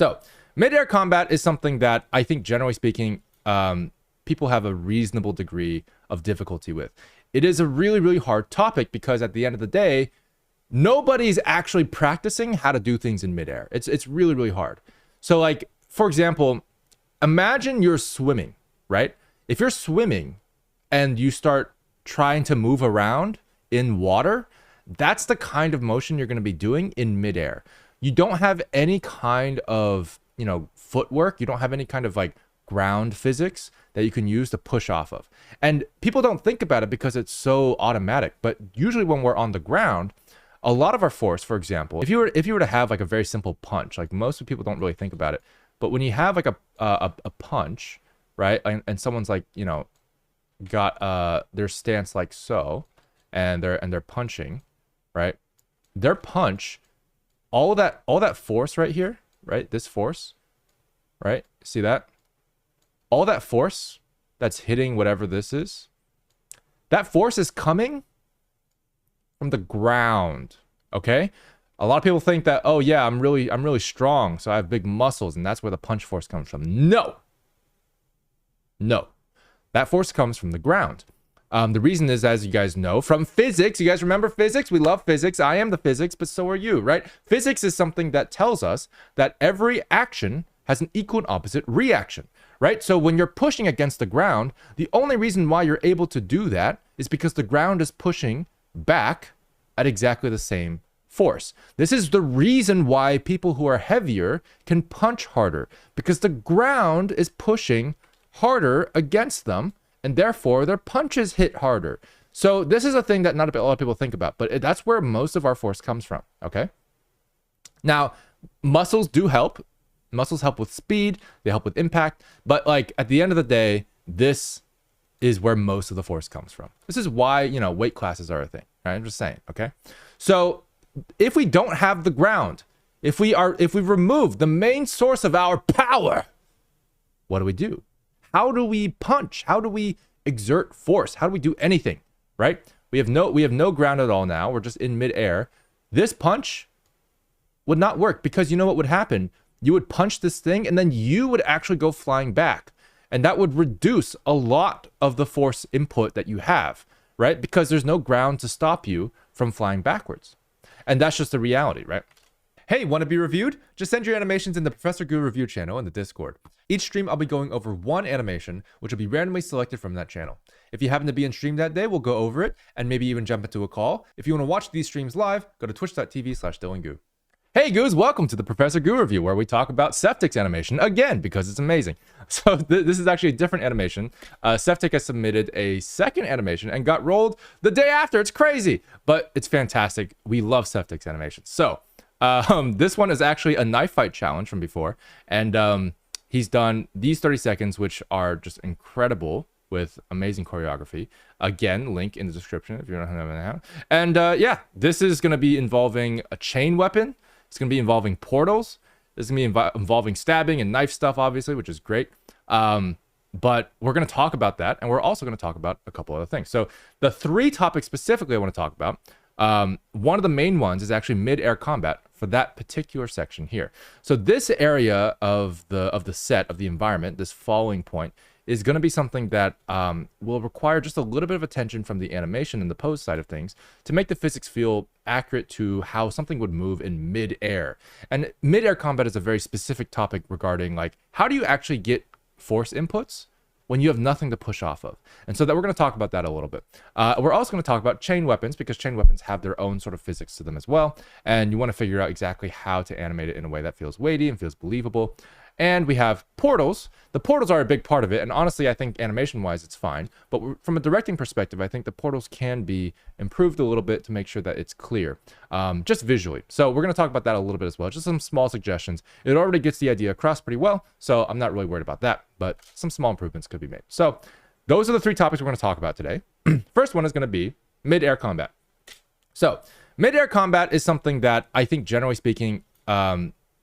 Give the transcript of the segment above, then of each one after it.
So midair combat is something that I think, generally speaking, people have a reasonable degree of difficulty with. It is a really, really hard topic because at the end of the day, nobody's actually practicing how to do things in midair. It's really, really hard. So like, for example, imagine you're swimming, right? If you're swimming and you start trying to move around in water, that's the kind of motion you're going to be doing in midair. You don't have any kind of, footwork. You don't have any kind of like ground physics that you can use to push off of. And people don't think about it because it's so automatic. But usually when we're on the ground, a lot of our force, for example, if you were to have like a very simple punch, like most people don't really think about it, but when you have like a punch, right, and someone's like, got their stance like so, and they're punching, right, their punch, all that force right here, right, this force, right, see that, all that force that's hitting whatever this is, that force is coming from the ground. Okay, a lot of people think that, oh yeah, I'm really strong, so I have big muscles, and that's where the punch force comes from. No, that force comes from the ground. The reason is, as you guys know from physics, you guys remember physics? We love physics. I am the physics, but so are you, right? Physics is something that tells us that every action has an equal and opposite reaction, right? So when you're pushing against the ground, the only reason why you're able to do that is because the ground is pushing back at exactly the same force. This is the reason why people who are heavier can punch harder, because the ground is pushing harder against them, and therefore their punches hit harder. So this is a thing that not a lot of people think about, but that's where most of our force comes from, okay? Now, muscles do help. Muscles help with speed, they help with impact, but like at the end of the day, this is where most of the force comes from. This is why, weight classes are a thing, right? I'm just saying, okay? So if we don't have the ground, if we remove the main source of our power, what do? How do we punch? How do we exert force? How do we do anything, right? We have no ground at all now. We're just in midair. This punch would not work because you know what would happen? You would punch this thing and then you would actually go flying back. And that would reduce a lot of the force input that you have, right? Because there's no ground to stop you from flying backwards. And that's just the reality, right? Hey, want to be reviewed? Just send your animations in the Professor Goo review channel in the Discord. Each stream, I'll be going over one animation, which will be randomly selected from that channel. If you happen to be in stream that day, we'll go over it and maybe even jump into a call. If you want to watch these streams live, go to twitch.tv/DylanGoo. Hey Goos, welcome to the Professor Goo review, where we talk about Septic's animation again because it's amazing. So this is actually a different animation. Septic has submitted a second animation and got rolled the day after. It's crazy, but it's fantastic. We love Septic's animation. So this one is actually a knife fight challenge from before, and he's done these 30 seconds, which are just incredible with amazing choreography. Again, link in the description if you don't have it. And yeah, this is going to be involving a chain weapon. It's going to be involving portals. This is going to be involving stabbing and knife stuff, obviously, which is great. But we're going to talk about that, and we're also going to talk about a couple other things. So the three topics specifically I want to talk about, one of the main ones is actually midair combat for that particular section here. So this area of the set, of the environment, this falling point, is going to be something that will require just a little bit of attention from the animation and the pose side of things to make the physics feel accurate to how something would move in midair. And midair combat is a very specific topic regarding like, how do you actually get force inputs when you have nothing to push off of? And so that we're going to talk about that a little bit. We're also going to talk about chain weapons, because chain weapons have their own sort of physics to them as well. And you want to figure out exactly how to animate it in a way that feels weighty and feels believable. And we have portals. The portals are a big part of it. And honestly, I think animation-wise, it's fine. But from a directing perspective, I think the portals can be improved a little bit to make sure that it's clear, just visually. So we're going to talk about that a little bit as well. Just some small suggestions. It already gets the idea across pretty well, so I'm not really worried about that. But some small improvements could be made. So those are the three topics we're going to talk about today. First one is going to be midair combat. So midair combat is something that I think, generally speaking,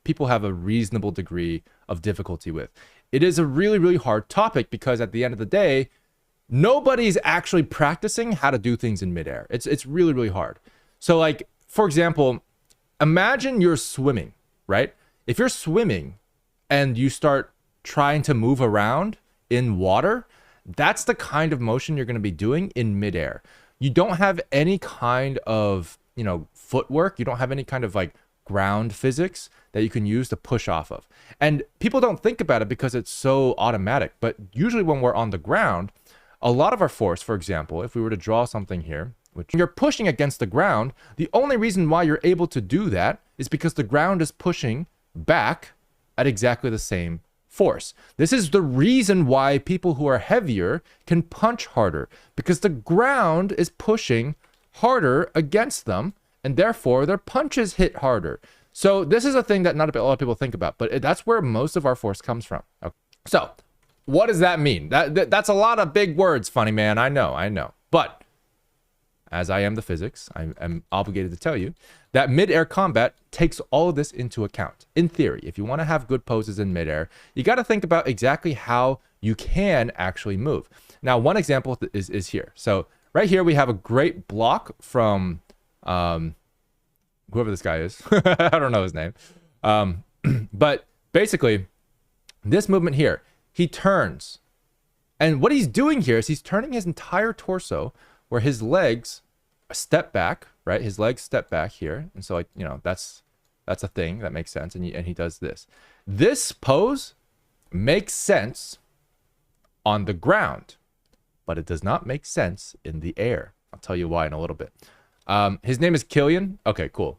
people have a reasonable degree of difficulty with. It is a really, really hard topic because at the end of the day, nobody's actually practicing how to do things in midair. It's really, really hard. So like, for example, imagine you're swimming, right? If you're swimming and you start trying to move around in water, that's the kind of motion you're going to be doing in midair. You don't have any kind of, footwork. You don't have any kind of like ground physics that you can use to push off of. And people don't think about it because it's so automatic. But usually when we're on the ground, a lot of our force, for example, if we were to draw something here, which you're pushing against the ground, the only reason why you're able to do that is because the ground is pushing back at exactly the same force. This is the reason why people who are heavier can punch harder, because the ground is pushing harder against them, and therefore their punches hit harder. So this is a thing that not a lot of people think about, but that's where most of our force comes from. Okay. So what does that mean? That's a lot of big words, funny man. I know. But as I am the physics, I am obligated to tell you that midair combat takes all of this into account. In theory, if you want to have good poses in midair, you got to think about exactly how you can actually move. Now, one example is here. So right here, we have a great block from whoever this guy is. I don't know his name. But basically, this movement here, he turns. And what he's doing here is he's turning his entire torso where his legs step back, right? His legs step back here. And so, like, that's a thing that makes sense. And he does this. This pose makes sense on the ground, but it does not make sense in the air. I'll tell you why in a little bit. His name is Killian. Okay, cool.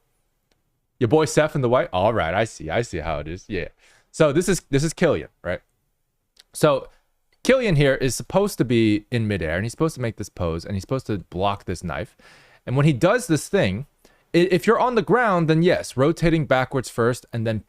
Your boy Seth in the white. All right, I see how it is. Yeah. So this is Killian, right? So Killian here is supposed to be in midair, and he's supposed to make this pose, and he's supposed to block this knife. And when he does this thing, if you're on the ground, then yes, rotating backwards first, and then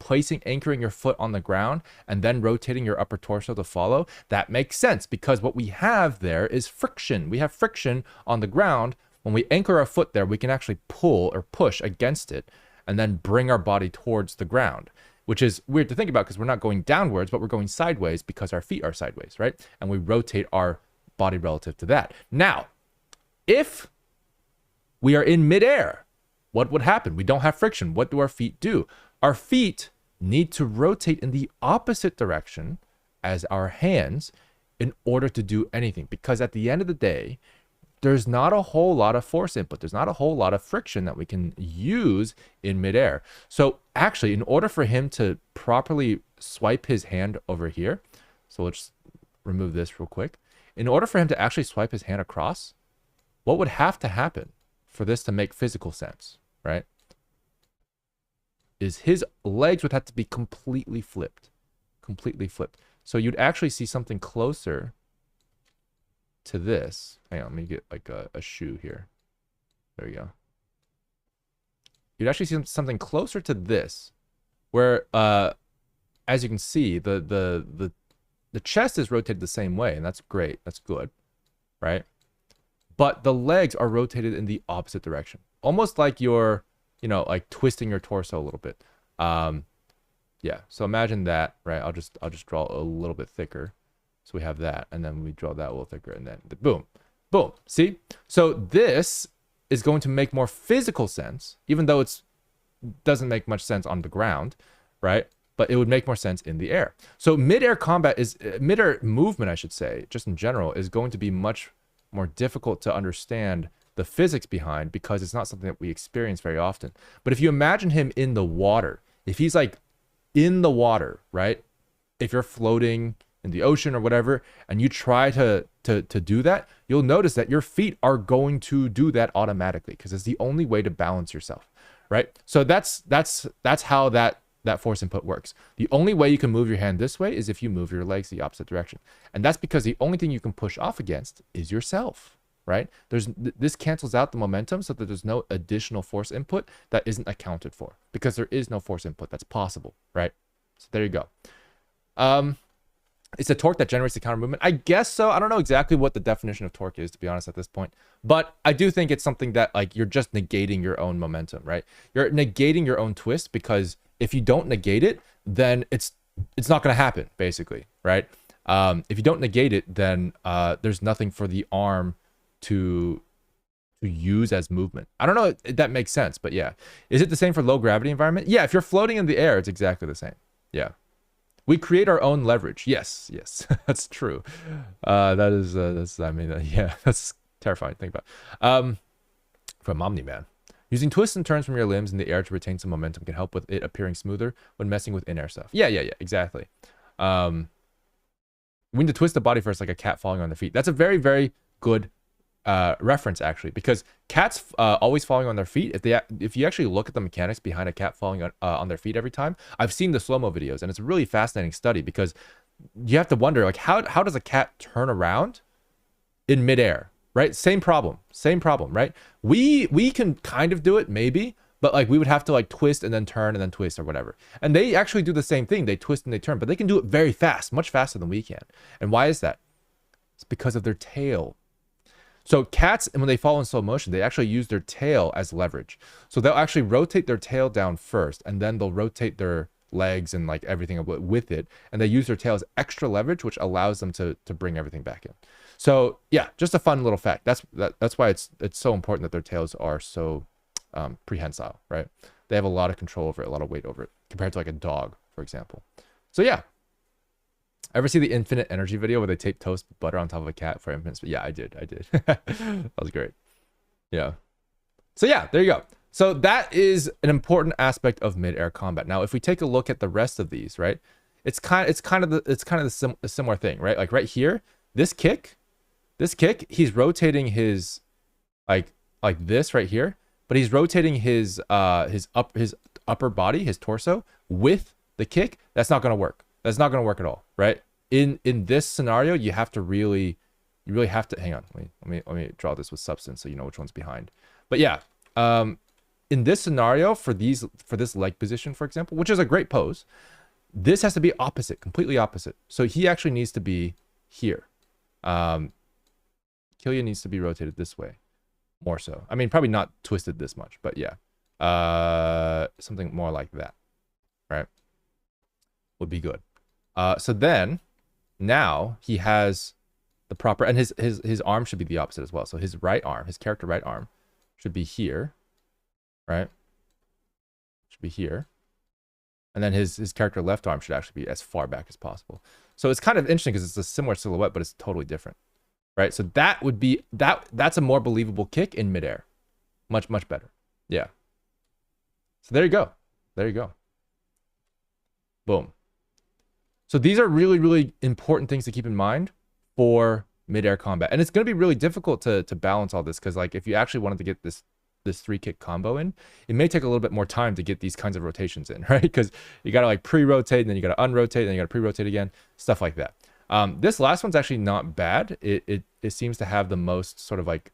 anchoring your foot on the ground, and then rotating your upper torso to follow, that makes sense, because what we have there is friction. We have friction on the ground. When we anchor our foot there, we can actually pull or push against it, and then bring our body towards the ground, which is weird to think about because we're not going downwards, but we're going sideways because our feet are sideways, right? And we rotate our body relative to that. Now, if we are in midair, what would happen? We don't have friction. What do our feet do? Our feet need to rotate in the opposite direction as our hands in order to do anything, because at the end of the day, there's not a whole lot of force input. There's not a whole lot of friction that we can use in midair. So actually, in order for him to properly swipe his hand over here, so let's remove this real quick. In order for him to actually swipe his hand across, what would have to happen for this to make physical sense, right? Is his legs would have to be completely flipped. So you'd actually see something closer to this. Hang on, let me get like a shoe here. There we go. You'd actually see something closer to this, where as you can see, the chest is rotated the same way, and that's great. That's good, right? But the legs are rotated in the opposite direction, almost like you're, like twisting your torso a little bit. Yeah. So imagine that, right? I'll just draw a little bit thicker. So we have that, and then we draw that a little thicker, and then boom, boom. See? So this is going to make more physical sense, even though it doesn't make much sense on the ground, right? But it would make more sense in the air. So midair movement, I should say, just in general, is going to be much more difficult to understand the physics behind, because it's not something that we experience very often. But if you imagine him in the water, if he's like in the water, right? If you're floating in the ocean or whatever, and you try to do that, you'll notice that your feet are going to do that automatically, because it's the only way to balance yourself, right? So that's how that force input works. The only way you can move your hand this way is if you move your legs the opposite direction. And that's because the only thing you can push off against is yourself, right? This cancels out the momentum, so that there's no additional force input that isn't accounted for, because there is no force input that's possible, right? So there you go. It's a torque that generates the counter movement. I guess so. I don't know exactly what the definition of torque is, to be honest, at this point. But I do think it's something that, like, you're just negating your own momentum, right? You're negating your own twist, because if you don't negate it, then it's not going to happen, basically, right? If you don't negate it, then there's nothing for the arm to use as movement. I don't know if that makes sense, but yeah. Is it the same for low gravity environment? Yeah, if you're floating in the air, it's exactly the same. Yeah. We create our own leverage. Yes, yes, that's true. That's, I mean, yeah, that's terrifying to think about. From Omni-Man. Using twists and turns from your limbs in the air to retain some momentum can help with it appearing smoother when messing with in-air stuff. Yeah, exactly. We need to twist the body first, like a cat falling on their feet. That's a very, very good reference, actually, because cats always falling on their feet. If you actually look at the mechanics behind a cat falling on their feet every time, I've seen the slow-mo videos, and it's a really fascinating study because you have to wonder, like, how does a cat turn around in midair? Right? Same problem, right? We can kind of do it, maybe, but like we would have to like twist and then turn and then twist or whatever. And they actually do the same thing. They twist and they turn, but they can do it very fast, much faster than we can. And why is that? It's because of their tail. So cats, when they fall in slow motion, they actually use their tail as leverage. So they'll actually rotate their tail down first, and then they'll rotate their legs and like everything with it, and they use their tail as extra leverage, which allows them to bring everything back in. So yeah, just a fun little fact. That's why it's so important that their tails are so prehensile, right? They have a lot of control over it, a lot of weight over it, compared to like a dog, for example. So yeah. Ever see the infinite energy video where they tape toast butter on top of a cat for infinite speed? Yeah, I did. That was great. Yeah. So yeah, there you go. So that is an important aspect of midair combat. Now, if we take a look at the rest of these, right? It's kind of the similar thing, right? Like right here, this kick, he's rotating his like this right here, but he's rotating his upper body, his torso with the kick. That's not going to work. That's not going to work at all, right? In this scenario, you really have to hang on. Let me draw this with substance so you know which one's behind. But yeah, in this scenario, for this leg position, for example, which is a great pose, this has to be opposite, completely opposite. So he actually needs to be here. Killian needs to be rotated this way, more so. I mean, probably not twisted this much, but yeah, something more like that, right? Would be good. So then, now he has the proper, and his arm should be the opposite as well. So his right arm, his character right arm, should be here, right? Should be here. And then his character left arm should actually be as far back as possible. So it's kind of interesting because it's a similar silhouette, but it's totally different, right? So that would be, that's a more believable kick in midair. Much, much better. Yeah. So there you go. There you go. Boom. So these are really, really important things to keep in mind for midair combat. And it's going to be really difficult to balance all this because like if you actually wanted to get this 3-kick combo in, it may take a little bit more time to get these kinds of rotations in, right? Because you got to like pre-rotate and then you got to unrotate and then you got to pre-rotate again, stuff like that. This last one's actually not bad. It seems to have the most sort of like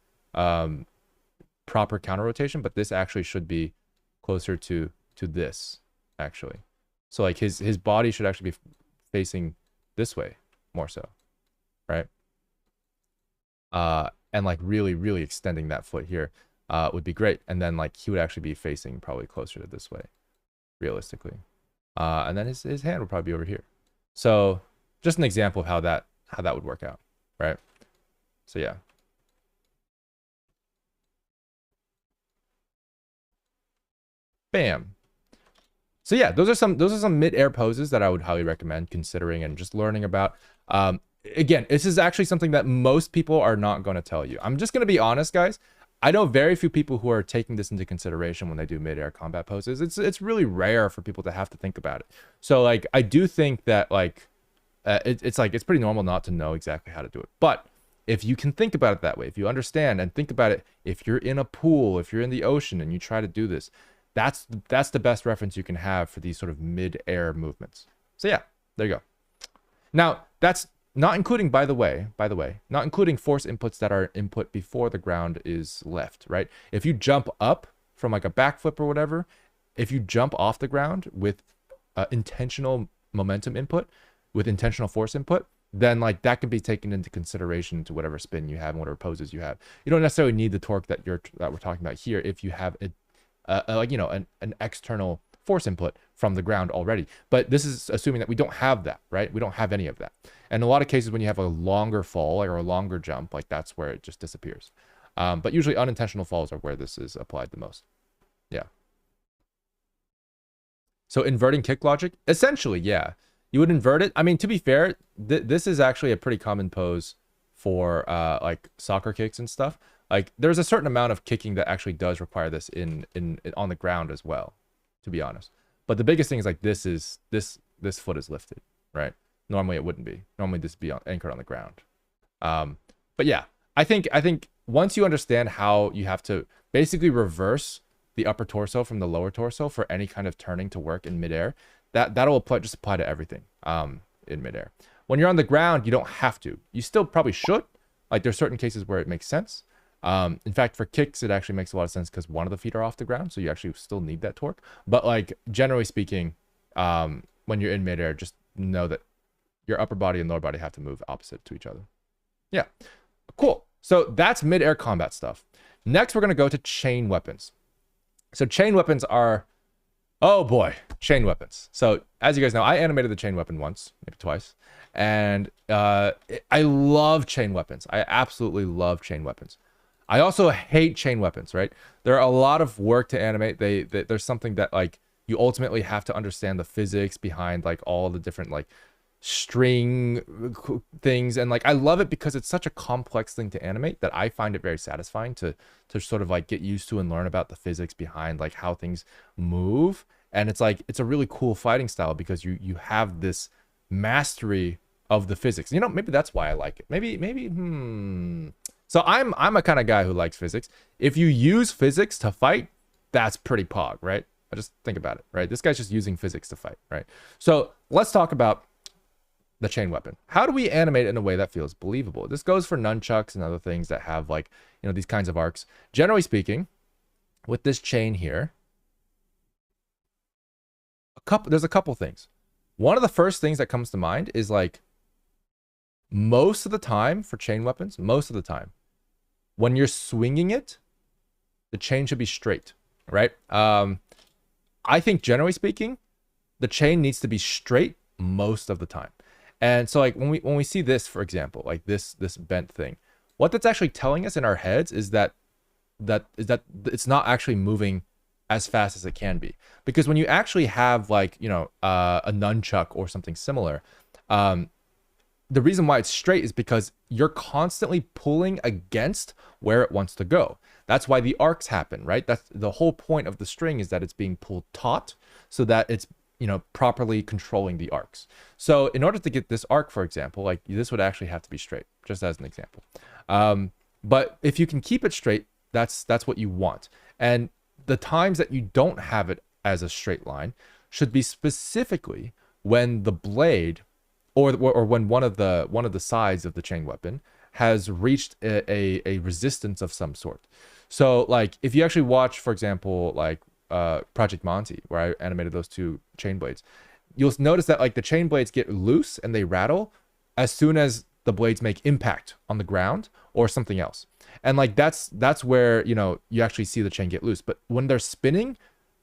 proper counter rotation, but this actually should be closer to this actually. So like his body should actually be facing this way more so, right? And like really, really extending that foot here would be great. And then like he would actually be facing probably closer to this way, realistically. And then his hand would probably be over here. So just an example of how that would work out, right? So yeah. Bam. So yeah, those are some mid-air poses that I would highly recommend considering and just learning about. Again, this is actually something that most people are not going to tell you. I'm just going to be honest, guys. I know very few people who are taking this into consideration when they do mid-air combat poses. It's really rare for people to have to think about it. So like I do think that like it's pretty normal not to know exactly how to do it. But if you can think about it that way, if you understand and think about it, if you're in a pool, if you're in the ocean and you try to do this, that's the best reference you can have for these sort of mid-air movements. So yeah, there you go. Now, that's not including, by the way, not including force inputs that are input before the ground is left, right? If you jump up from like a backflip or whatever, if you jump off the ground with intentional momentum input, with intentional force input, then like that can be taken into consideration to whatever spin you have and whatever poses you have. You don't necessarily need the torque that we're talking about here if you have like, you know, an external force input from the ground already. But this is assuming that we don't have that, right? We don't have any of that. And in a lot of cases, when you have a longer fall or a longer jump, like that's where it just disappears. But usually unintentional falls are where this is applied the most. Yeah. So inverting kick logic, essentially, yeah. You would invert it. I mean, to be fair, this is actually a pretty common pose for like soccer kicks and stuff. Like there's a certain amount of kicking that actually does require this in on the ground as well, to be honest. But the biggest thing is like this foot is lifted, right? Normally it wouldn't be. Normally this would be anchored on the ground. But yeah, I think once you understand how you have to basically reverse the upper torso from the lower torso for any kind of turning to work in midair, that'll just apply to everything in midair. When you're on the ground, you don't have to. You still probably should. Like there's certain cases where it makes sense. In fact, for kicks, it actually makes a lot of sense because one of the feet are off the ground, so you actually still need that torque. But like generally speaking, when you're in midair, just know that your upper body and lower body have to move opposite to each other. Yeah, cool. So that's midair combat stuff. Next, we're gonna go to chain weapons. So chain weapons are, oh boy, chain weapons. So as you guys know, I animated the chain weapon once, maybe twice, and I love chain weapons. I absolutely love chain weapons. I also hate chain weapons, right? They're a lot of work to animate. There's something that like you ultimately have to understand the physics behind like all the different like string things, and like I love it because it's such a complex thing to animate that I find it very satisfying to sort of like get used to and learn about the physics behind like how things move. And it's like it's a really cool fighting style because you have this mastery of the physics. You know, maybe that's why I like it. Maybe so I'm a kind of guy who likes physics. If you use physics to fight, that's pretty pog, right? I just think about it, right? This guy's just using physics to fight, right? So let's talk about the chain weapon. How do we animate it in a way that feels believable? This goes for nunchucks and other things that have like, you know, these kinds of arcs. Generally speaking, with this chain here, there's a couple things. One of the first things that comes to mind is like most of the time for chain weapons, most of the time, when you're swinging it, the chain should be straight, right? I think generally speaking, the chain needs to be straight most of the time. And so like when we see this, for example, like this bent thing, what that's actually telling us in our heads is that it's not actually moving as fast as it can be. Because when you actually have like, you know, a nunchuck or something similar, the reason why it's straight is because you're constantly pulling against where it wants to go. That's why the arcs happen, right? That's the whole point of the string, is that it's being pulled taut so that it's, you know, properly controlling the arcs. So in order to get this arc, for example, like this would actually have to be straight, just as an example. But if you can keep it straight, that's what you want. And the times that you don't have it as a straight line should be specifically when the blade or when one of the sides of the chain weapon has reached a resistance of some sort. So like if you actually watch, for example, like Project Monty, where I animated those two chain blades, you'll notice that like the chain blades get loose and they rattle as soon as the blades make impact on the ground or something else. And like that's where, you know, you actually see the chain get loose. But when they're spinning,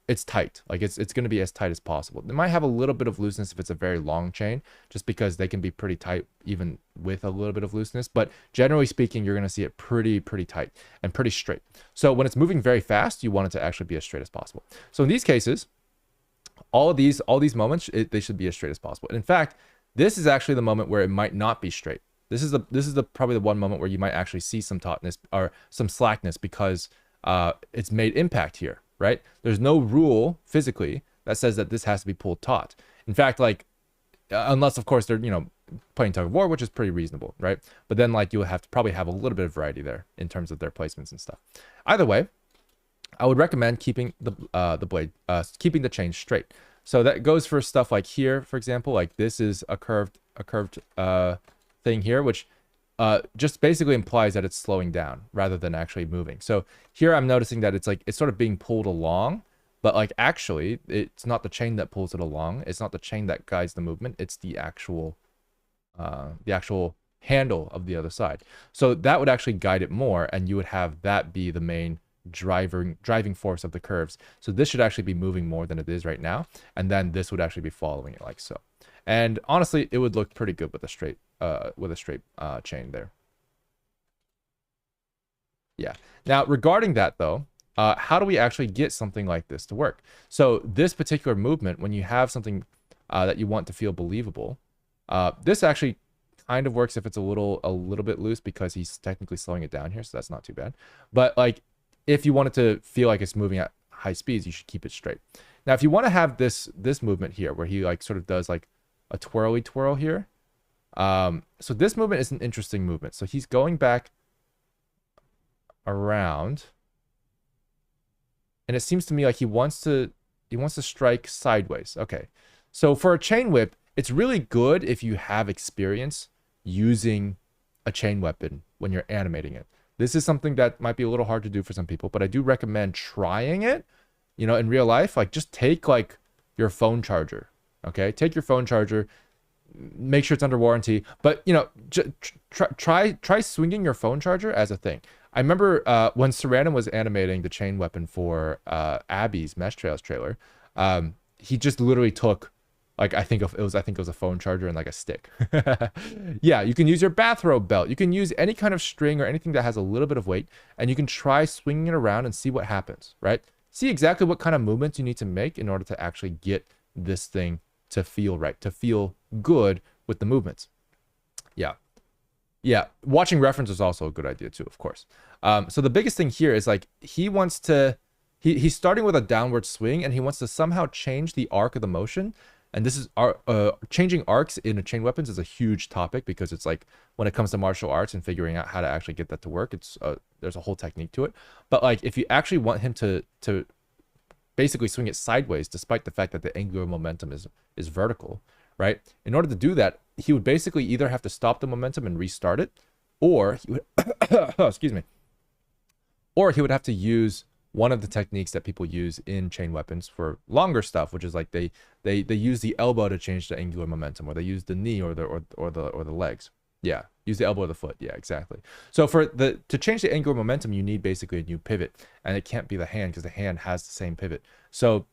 it's tight. Like it's going to be as tight as possible. They might have a little bit of looseness if it's a very long chain, just because they can be pretty tight even with a little bit of looseness. But generally speaking, you're going to see it pretty tight and pretty straight. So when it's moving very fast, you want it to actually be as straight as possible. So in these cases, all these moments, they should be as straight as possible. And in fact, this is actually the moment where it might not be straight. This is probably the one moment where you might actually see some tautness or some slackness because it's made impact here. Right? There's no rule physically that says that this has to be pulled taut. In fact, like, unless of course they're, you know, playing tug of war, which is pretty reasonable, right? But then like you'll have to probably have a little bit of variety there in terms of their placements and stuff. Either way, I would recommend keeping the blade, keeping the chain straight. So that goes for stuff like here, for example, like this is a curved thing here, which just basically implies that it's slowing down rather than actually moving. So here I'm noticing that it's sort of being pulled along, but like actually it's not the chain that pulls it along. It's not the chain that guides the movement. It's the actual handle of the other side. So that would actually guide it more, and you would have that be the main driving force of the curves. So this should actually be moving more than it is right now, and then this would actually be following it like so. And honestly, it would look pretty good with a straight chain there. Yeah. Now, regarding that though, how do we actually get something like this to work? So this particular movement, when you have something that you want to feel believable. This actually kind of works if it's a little bit loose because he's technically slowing it down here, so that's not too bad. But like if you want it to feel like it's moving at high speeds, you should keep it straight. Now, if you want to have this movement here where he like sort of does like a twirly twirl here, so this movement is an interesting movement. So he's going back around, and it seems to me like he wants to strike sideways. Okay, so for a chain whip, it's really good if you have experience using a chain weapon when you're animating it. This is something that might be a little hard to do for some people, but I do recommend trying it, you know, in real life. Like just take like your phone charger, okay? Take your phone charger, make sure it's under warranty, but you know, try swinging your phone charger as a thing. I remember when Sarandon was animating the chain weapon for Abby's Mesh Trails trailer, he just literally took like I think it was a phone charger and like a stick. Yeah, you can use your bathrobe belt. You can use any kind of string or anything that has a little bit of weight, and you can try swinging it around and see what happens, right? See exactly what kind of movements you need to make in order to actually get this thing to feel right, to feel good with the movements. Yeah, watching reference is also a good idea too, of course. So the biggest thing here is like he wants to, he's starting with a downward swing and he wants to somehow change the arc of the motion. And this is changing arcs in a chain weapons is a huge topic because it's like when it comes to martial arts and figuring out how to actually get that to work, it's there's a whole technique to it. But like if you actually want him to basically swing it sideways, despite the fact that the angular momentum is vertical, right? In order to do that, he would basically either have to stop the momentum and restart it, or he would excuse me, or he would have to use one of the techniques that people use in chain weapons for longer stuff, which is like they use the elbow to change the angular momentum, or they use the knee or the legs. Yeah, use the elbow or the foot. Yeah, exactly. So to change the angular momentum, you need basically a new pivot, and it can't be the hand because the hand has the same pivot. So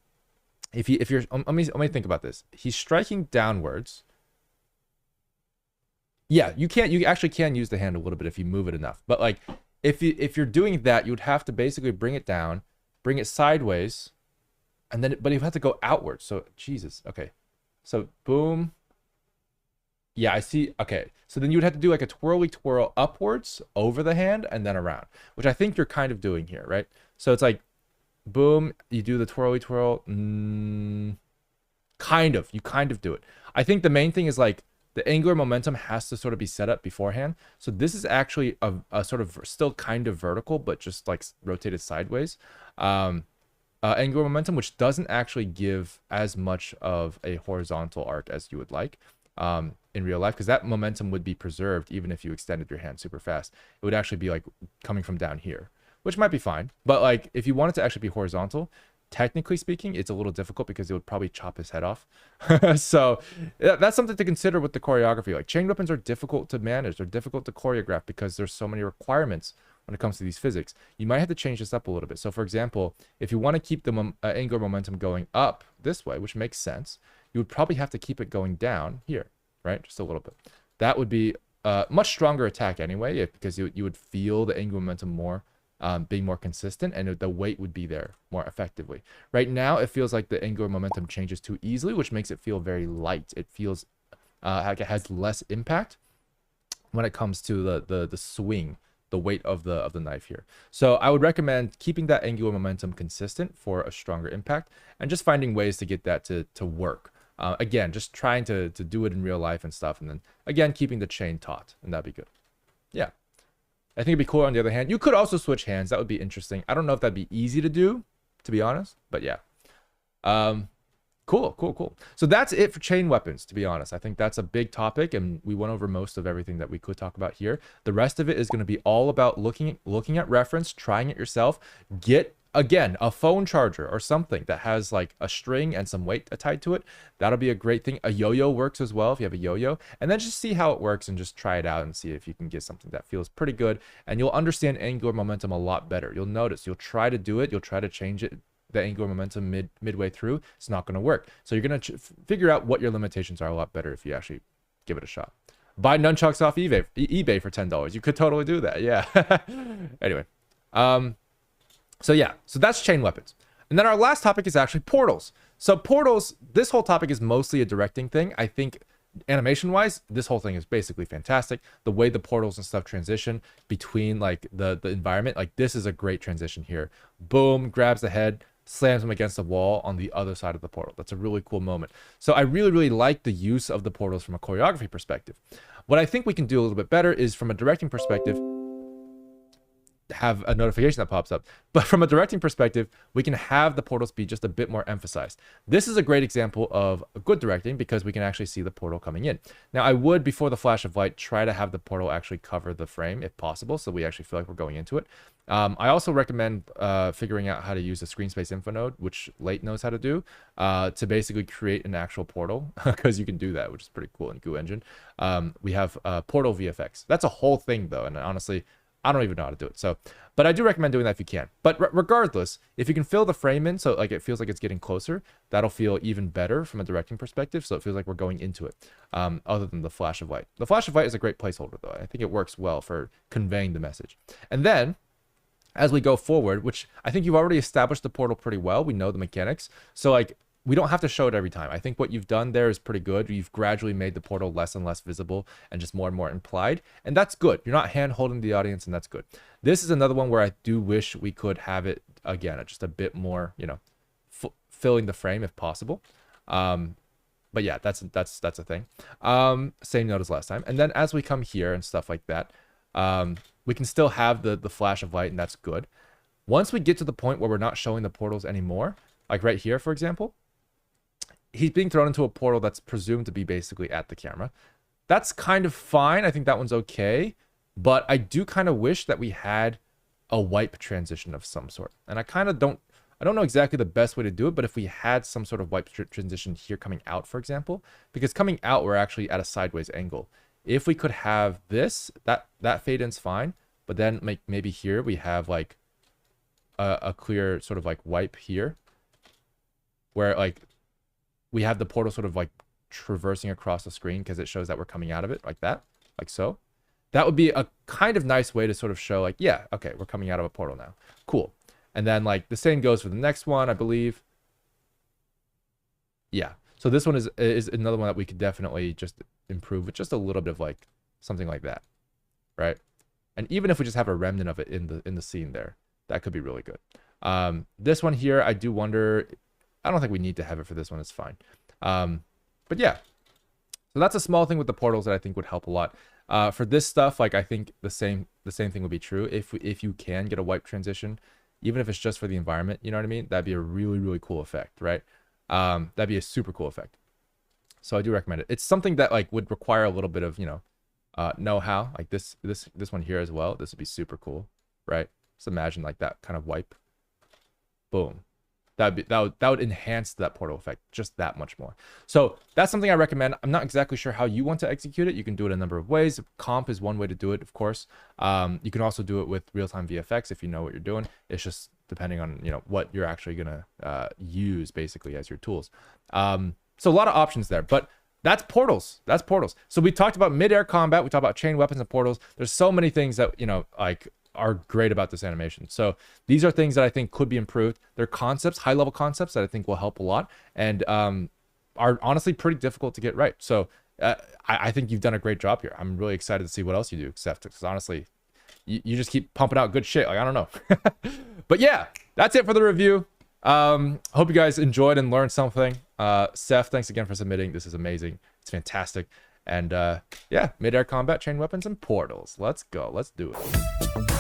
if you're let me think about this. He's striking downwards. Yeah, you actually can use the hand a little bit if you move it enough, but like if you're doing that, you would have to basically bring it down, bring it sideways, and then but you have to go outwards. So Jesus, okay. So boom. Yeah, I see. Okay. So then you would have to do like a twirly twirl upwards over the hand and then around, which I think you're kind of doing here, right? So it's like boom, you do the twirly twirl. You kind of do it. I think the main thing is like the angular momentum has to sort of be set up beforehand. So this is actually a sort of still kind of vertical, but just like rotated sideways. Angular momentum, which doesn't actually give as much of a horizontal arc as you would like in real life, because that momentum would be preserved even if you extended your hand super fast. It would actually be like coming from down here, which might be fine. But like if you want it to actually be horizontal, technically speaking, it's a little difficult because it would probably chop his head off. So that's something to consider with the choreography. Like chain weapons are difficult to manage. They're difficult to choreograph because there's so many requirements when it comes to these physics. You might have to change this up a little bit. So for example, if you want to keep the angular momentum going up this way, which makes sense, you would probably have to keep it going down here, right? Just a little bit. That would be a much stronger attack anyway, because you would feel the angular momentum more, being more consistent, and the weight would be there more effectively. Right now, it feels like the angular momentum changes too easily, which makes it feel very light. It feels like it has less impact when it comes to the swing, the weight of the knife here. So I would recommend keeping that angular momentum consistent for a stronger impact, and just finding ways to get that to work. Again, just trying to do it in real life and stuff, and then again keeping the chain taut, and that'd be good. Yeah. I think it'd be cool on the other hand. You could also switch hands. That would be interesting. I don't know if that'd be easy to do, to be honest, but yeah. Cool. So that's it for chain weapons, to be honest. I think that's a big topic, and we went over most of everything that we could talk about here. The rest of it is going to be all about looking at reference, trying it yourself. Get, again, a phone charger or something that has like a string and some weight tied to it. That'll be a great thing. A yo-yo works as well if you have a yo-yo, and then just see how it works and just try it out and see if you can get something that feels pretty good, and you'll understand angular momentum a lot better. You'll notice, you'll try to do it, you'll try to change it, the angular momentum midway through. It's not going to work. So you're going to figure out what your limitations are a lot better if you actually give it a shot. Buy nunchucks off eBay for $10. You could totally do that. Yeah. Anyway. So yeah, so that's chain weapons. And then our last topic is actually portals. So portals, this whole topic is mostly a directing thing. I think animation wise, this whole thing is basically fantastic. The way the portals and stuff transition between like the environment, like this is a great transition here. Boom, grabs the head, slams him against the wall on the other side of the portal. That's a really cool moment. So I really, really like the use of the portals from a choreography perspective. What I think we can do a little bit better is from a directing perspective, have a notification that pops up. But from a directing perspective, we can have the portals be just a bit more emphasized. This is a great example of good directing because we can actually see the portal coming in. Now, I would, before the flash of light, try to have the portal actually cover the frame if possible, so we actually feel like we're going into it. I also recommend figuring out how to use the screen space info node, which Late knows how to do, to basically create an actual portal, because you can do that, which is pretty cool in Goo Engine. We have portal VFX. That's a whole thing, though, and honestly, I don't even know how to do it. So, but I do recommend doing that if you can. But regardless, if you can fill the frame in so like it feels like it's getting closer, that'll feel even better from a directing perspective. So it feels like we're going into it, other than the flash of light. The flash of light is a great placeholder, though. I think it works well for conveying the message. And then, as we go forward, which I think you've already established the portal pretty well. We know the mechanics. So like, we don't have to show it every time. I think what you've done there is pretty good. You've gradually made the portal less and less visible and just more and more implied. And that's good. You're not hand holding the audience, and that's good. This is another one where I do wish we could have it, again, just a bit more, you know, filling the frame if possible. But yeah, that's a thing. Same note as last time. And then as we come here and stuff like that, we can still have the flash of light, and that's good. Once we get to the point where we're not showing the portals anymore, like right here, for example, he's being thrown into a portal that's presumed to be basically at the camera. That's kind of fine. I think that one's okay. But I do kind of wish that we had a wipe transition of some sort. And I don't know exactly the best way to do it, but if we had some sort of wipe transition here coming out, for example, because coming out, we're actually at a sideways angle. If we could have this, that fade in's fine. But then maybe here we have like a clear sort of like wipe here, where like we have the portal sort of like traversing across the screen because it shows that we're coming out of it like that, like so. That would be a kind of nice way to sort of show like, yeah, okay, we're coming out of a portal now. Cool. And then like the same goes for the next one, I believe. Yeah. So this one is another one that we could definitely just improve with just a little bit of like something like that, right? And even if we just have a remnant of it in the scene there, that could be really good. This one here, I do wonder. I don't think we need to have it for this one. It's fine. But yeah, so that's a small thing with the portals that I think would help a lot. For this stuff, like I think the same thing would be true. If you can get a wipe transition, even if it's just for the environment, you know what I mean? That'd be a really, really cool effect, right? That'd be a super cool effect. So I do recommend it. It's something that like would require a little bit of, you know, know-how. Like this one here as well. This would be super cool, right? Just imagine like that kind of wipe. Boom. That would enhance that portal effect just that much more. So that's something I recommend. I'm not exactly sure how you want to execute it. You can do it a number of ways. Comp is one way to do it, of course. You can also do it with real-time VFX if you know what you're doing. It's just depending on, you know, what you're actually gonna use basically as your tools. So a lot of options there, but that's portals. That's portals. So we talked about midair combat. We talked about chain weapons and portals. There's so many things that, you know, like are great about this animation. So these are things that I think could be improved. They're concepts, high level concepts that I think will help a lot, and are honestly pretty difficult to get right. So I think you've done a great job here. I'm really excited to see what else you do, Seth, because honestly, you just keep pumping out good shit. Like, I don't know. But yeah, that's it for the review. Hope you guys enjoyed and learned something. Seth, thanks again for submitting. This is amazing. It's fantastic. And yeah, midair combat, chain weapons, and portals. Let's go. Let's do it.